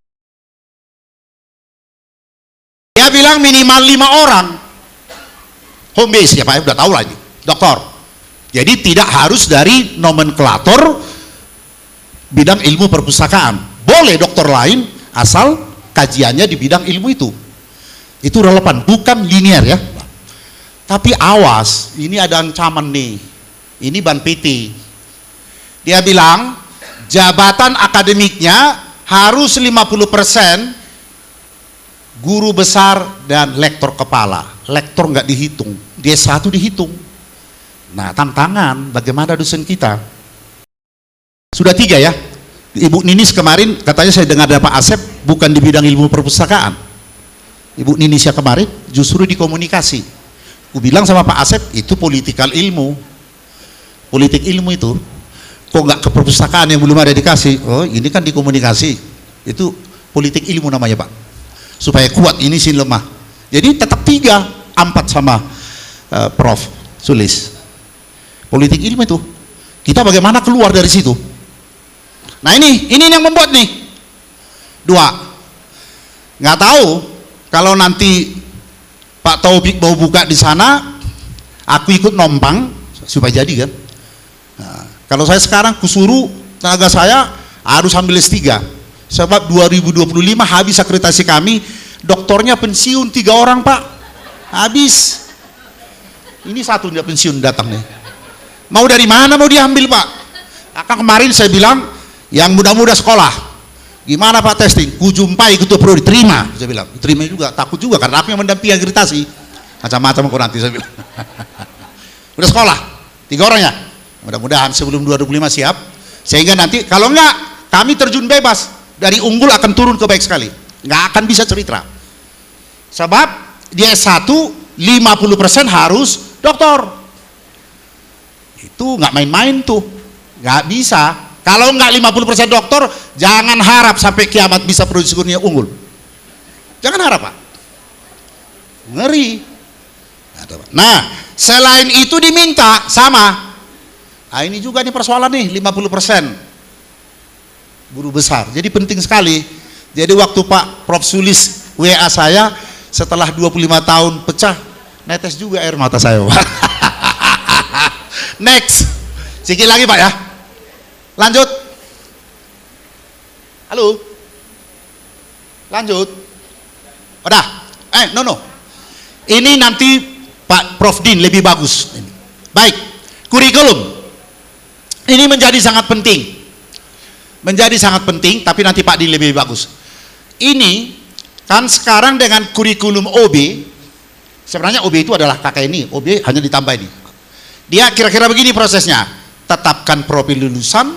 Dia bilang minimal 5 orang. Home base ya Pak, udah tahu lagi. Doktor. Jadi tidak harus dari nomenklator bidang ilmu perpustakaan. Boleh dokter lain asal kajiannya di bidang ilmu itu. Itu relevan, bukan linear ya. Tapi awas, ini ada ancaman nih. Ini Ban PT. Dia bilang jabatan akademiknya harus 50% guru besar dan lektor kepala. Lektor nggak dihitung, D1 dihitung. Nah, tantangan bagaimana dosen kita? Sudah 3 ya. Ibu Ninis kemarin katanya saya dengar dari Pak Asep bukan di bidang ilmu perpustakaan. Ibu Ninisya kemarin justru di komunikasi. Aku bilang sama Pak Asep, itu politikal ilmu. Politik ilmu itu. Kok nggak ke perpustakaan yang belum ada dikasih? Oh, ini kan di komunikasi. Itu politik ilmu namanya Pak. Supaya kuat, ini sih lemah. Jadi tetap 3, 4 sama Prof. Sulis. Politik ilmu itu. Kita bagaimana keluar dari situ? Nah ini yang membuat nih. 2. Nggak tahu. Kalau nanti Pak Taufik mau buka di sana, aku ikut nompang supaya jadi kan. Nah, kalau saya sekarang kusuruh tenaga saya harus ambil S3. Sebab 2025 habis akreditasi kami, doktornya pensiun 3 orang Pak. Habis. Ini satunya pensiun datang nih. Mau dari mana mau diambil Pak? Akan kemarin saya bilang yang muda-muda sekolah. Gimana Pak testing? Kujumpai ketua pro diterima. Saya bilang, diterima juga, takut juga karena apa yang mendampingi akreditasi. Macam-macam kok nanti saya bilang. Udah sekolah, 3 orang ya. Mudah-mudahan sebelum 2025 siap. Sehingga nanti kalau enggak, kami terjun bebas. Dari unggul akan turun ke baik sekali. Enggak akan bisa cerita. Sebab dia S1 50% harus doktor. Itu nggak main-main tuh. Nggak bisa. Kalau nggak 50% doktor, jangan harap sampai kiamat bisa produksi kurnia unggul. Jangan harap Pak. Ngeri. Nah, selain itu diminta sama. Nah, ini juga nih persoalan nih 50% guru besar. Jadi penting sekali. Jadi waktu Pak Prof Sulis WA saya setelah 25 tahun pecah, netes juga air mata saya Pak. Next. Sikit lagi Pak ya. Lanjut. Halo. Lanjut. Udah. No. Ini nanti Pak Prof Din lebih bagus. Baik. Kurikulum. Ini menjadi sangat penting. Menjadi sangat penting, tapi nanti Pak Din lebih bagus. Ini kan sekarang dengan kurikulum OB, sebenarnya OB itu adalah kakak ini, OB hanya ditambah ini. Dia kira-kira begini prosesnya. Tetapkan profil lulusan,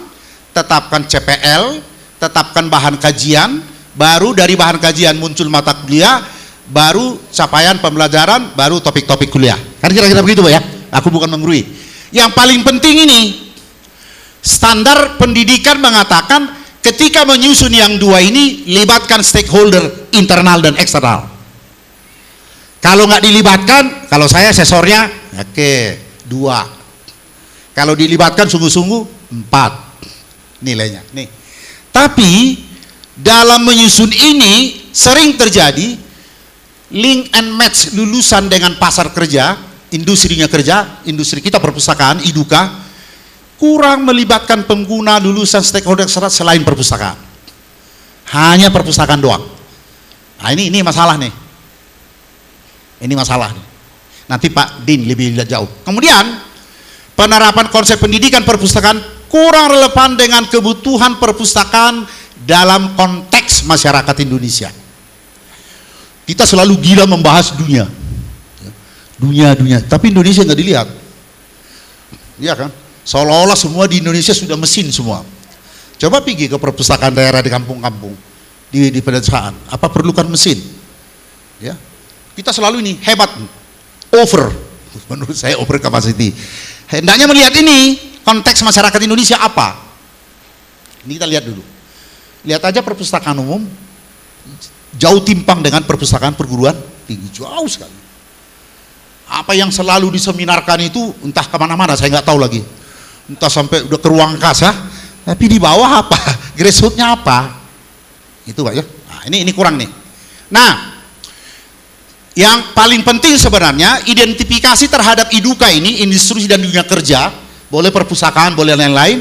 tetapkan CPL, tetapkan bahan kajian, baru dari bahan kajian muncul mata kuliah, baru capaian pembelajaran, baru topik-topik kuliah. Kan kira-kira begitu Pak ya? Aku bukan menggurui. Yang paling penting ini, standar pendidikan mengatakan ketika menyusun yang dua ini, libatkan stakeholder internal dan eksternal. Kalau nggak dilibatkan, kalau saya asesornya, oke, 2. Kalau dilibatkan sungguh-sungguh, 4 nilainya. Nih. Tapi dalam menyusun ini sering terjadi link and match lulusan dengan pasar kerja, industrinya kerja, industri kita perpustakaan, IDUKA, kurang melibatkan pengguna lulusan stakeholder selain perpustakaan. Hanya perpustakaan doang. Nah ini masalah nih. Ini masalah nih. Nanti Pak Din lebih jauh. Kemudian penerapan konsep pendidikan perpustakaan kurang relevan dengan kebutuhan perpustakaan dalam konteks masyarakat Indonesia. Kita selalu gila membahas dunia, tapi Indonesia nggak dilihat, iya kan? Seolah-olah semua di Indonesia sudah mesin semua. Coba pergi ke perpustakaan daerah di kampung-kampung, di pedesaan, apa perlukan mesin? Ya, kita selalu ini hebat, over, menurut saya over capacity. Hendaknya melihat ini konteks masyarakat Indonesia apa? Ini kita lihat dulu. Lihat aja perpustakaan umum jauh timpang dengan perpustakaan perguruan tinggi, jauh sekali. Apa yang selalu diseminarkan itu entah kemana-mana, saya nggak tahu lagi. Entah sampai udah ke ruang angkasa, tapi di bawah apa? Grassroots-nya apa? Itu Pak ya. Nah, ini kurang nih. Nah, yang paling penting sebenarnya identifikasi terhadap IDUKA ini, industri dan dunia kerja, boleh perpustakaan, boleh lain-lain,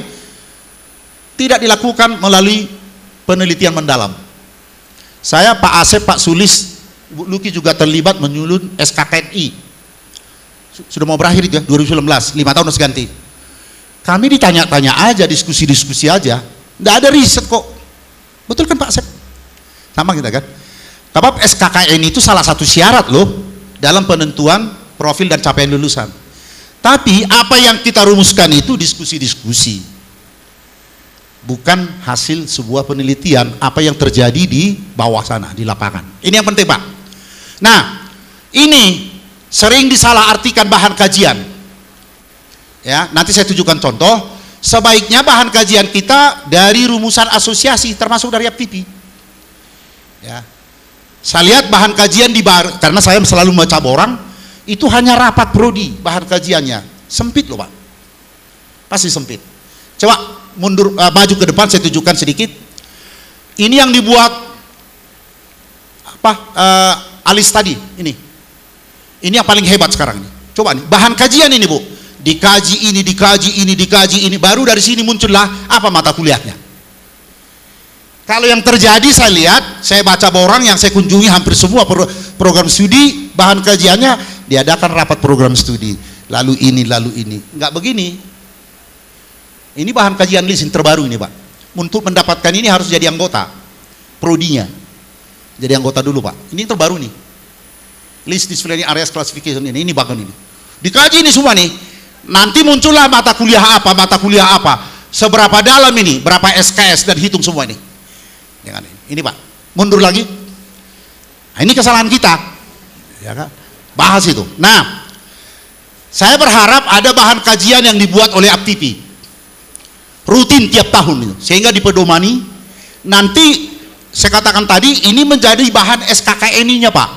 tidak dilakukan melalui penelitian mendalam. Saya, Pak Asep, Pak Sulis, Bu Luki juga terlibat menyusun SKKNI. Sudah mau berakhir itu ya, 2019, 5 tahun harus ganti. Kami ditanya-tanya aja, diskusi-diskusi aja, nggak ada riset kok. Betul kan Pak Asep? Sama kita kan? Sebab SKKNI itu salah satu syarat loh dalam penentuan profil dan capaian lulusan. Tapi apa yang kita rumuskan itu diskusi-diskusi, bukan hasil sebuah penelitian apa yang terjadi di bawah sana, di lapangan. Ini yang penting Pak. Nah, ini sering disalahartikan bahan kajian. Ya, nanti saya tunjukkan contoh. Sebaiknya bahan kajian kita dari rumusan asosiasi, termasuk dari FTP. Ya, saya lihat bahan kajian di bar, karena saya selalu membaca borang, itu hanya rapat prodi bahan kajiannya, sempit loh Pak, pasti sempit. Coba mundur, maju ke depan, saya tunjukkan sedikit. Ini yang dibuat apa? Alis tadi, ini yang paling hebat sekarang ini. Coba nih, bahan kajian ini Bu, dikaji ini, baru dari sini muncullah apa mata kuliahnya. Kalau yang terjadi saya lihat, saya baca borang yang saya kunjungi hampir semua program studi, bahan kajiannya diadakan rapat program studi, lalu ini, nggak begini. Ini bahan kajian list yang terbaru ini Pak. Untuk mendapatkan ini harus jadi anggota prodinya, jadi anggota dulu Pak. Ini terbaru nih, list display areas classification ini bahan ini. Dikaji ini semua nih, nanti muncullah mata kuliah apa, seberapa dalam ini, berapa SKS dan hitung semua ini. Ini Pak, mundur lagi. Nah, ini kesalahan kita, ya kan? Bahas itu. Nah, saya berharap ada bahan kajian yang dibuat oleh APTP, rutin tiap tahun, itu, sehingga dipedomani. Nanti saya katakan tadi, ini menjadi bahan SKKNI-nya Pak.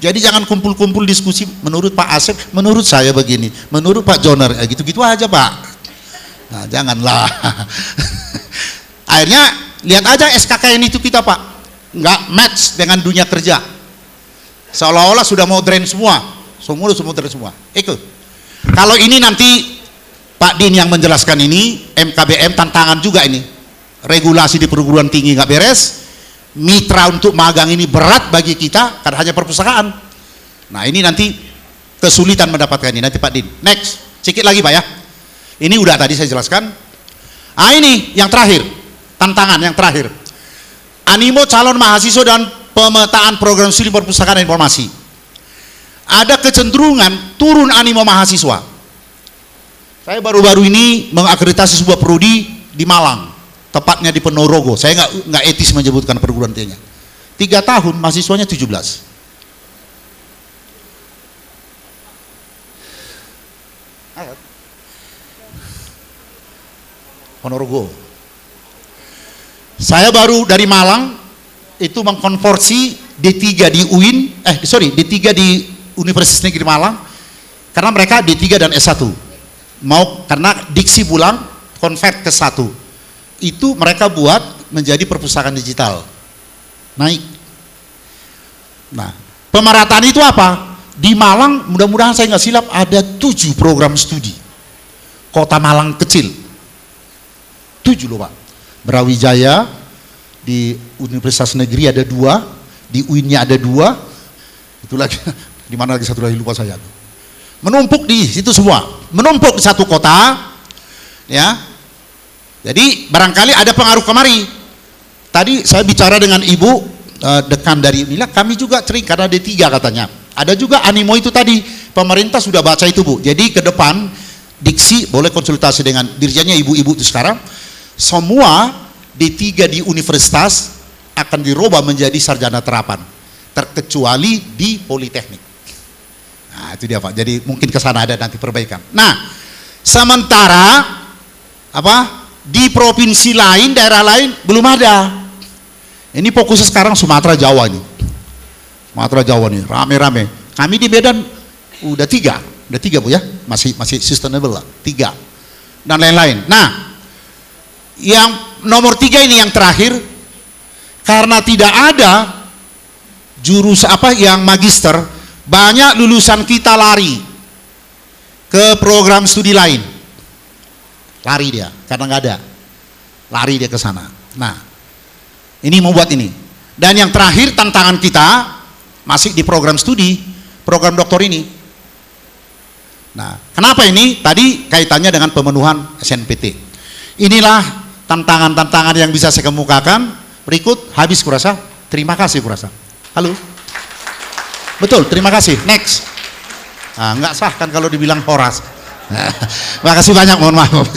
Jadi jangan kumpul-kumpul diskusi. Menurut Pak Asep, menurut saya begini, menurut Pak Joner, gitu-gitu aja Pak. Nah, janganlah. Akhirnya lihat aja SKKNI itu kita Pak, nggak match dengan dunia kerja, seolah-olah sudah mau drain semua drain semua. Ikut. Kalau ini nanti Pak Din yang menjelaskan ini, MKBM tantangan juga ini, regulasi di perguruan tinggi nggak beres, mitra untuk magang ini berat bagi kita karena hanya perpustakaan. Nah ini nanti kesulitan mendapatkan ini nanti Pak Din. Next, sedikit lagi Pak ya. Ini udah tadi saya jelaskan. Ah ini yang terakhir. Tantangan yang terakhir, animo calon mahasiswa dan pemetaan program studi perpustakaan dan informasi. Ada kecenderungan turun animo mahasiswa. Saya baru-baru ini mengakreditasi sebuah prodi di Malang, tepatnya di Ponorogo. Saya nggak etis menyebutkan perguruan tingginya. 3 tahun mahasiswanya 17. Ponorogo. Saya baru dari Malang itu mengkonversi D3 di UIN, D3 di Universitas Negeri Malang, karena mereka D3 dan S1. Mau karena diksi pulang convert ke 1. Itu mereka buat menjadi perpustakaan digital. Naik. Nah, pemerataan itu apa? Di Malang, mudah-mudahan saya nggak silap, ada 7 program studi. Kota Malang kecil. 7 loh Pak. Brawijaya, di Universitas Negeri ada 2, di UIN-nya ada 2, itu lagi, di mana lagi satu lagi lupa saya. Menumpuk di situ semua, menumpuk di satu kota, ya. Jadi barangkali ada pengaruh kemari. Tadi saya bicara dengan ibu dekan dari Unila, kami juga sering karena D3 katanya. Ada juga animo itu tadi, pemerintah sudah baca itu Bu. Jadi ke depan diksi boleh konsultasi dengan dirjennya ibu-ibu itu sekarang. Semua D3 di universitas akan dirubah menjadi sarjana terapan, terkecuali di politeknik. Nah itu dia Pak, jadi mungkin ke sana ada nanti perbaikan. Nah sementara di provinsi lain, daerah lain belum ada. Ini fokusnya sekarang Sumatera Jawa ini. Sumatera Jawa nih rame-rame. Kami di Medan udah 3 Bu ya, masih sustainable lah, 3 dan lain-lain. Nah yang nomor 3 ini yang terakhir, karena tidak ada jurus yang magister, banyak lulusan kita lari ke program studi lain. Lari dia, karena nggak ada. Lari dia ke sana. Nah, ini membuat ini. Dan yang terakhir tantangan kita masih di program studi, program doktor ini. Nah, kenapa ini? Tadi kaitannya dengan pemenuhan SNPT. Inilah tantangan-tantangan yang bisa saya kemukakan. Berikut, habis kurasa. Terima kasih kurasa. Halo. Betul, terima kasih. Next. Nah, nggak sah kan kalau dibilang Horas. Terima kasih banyak, mohon maaf.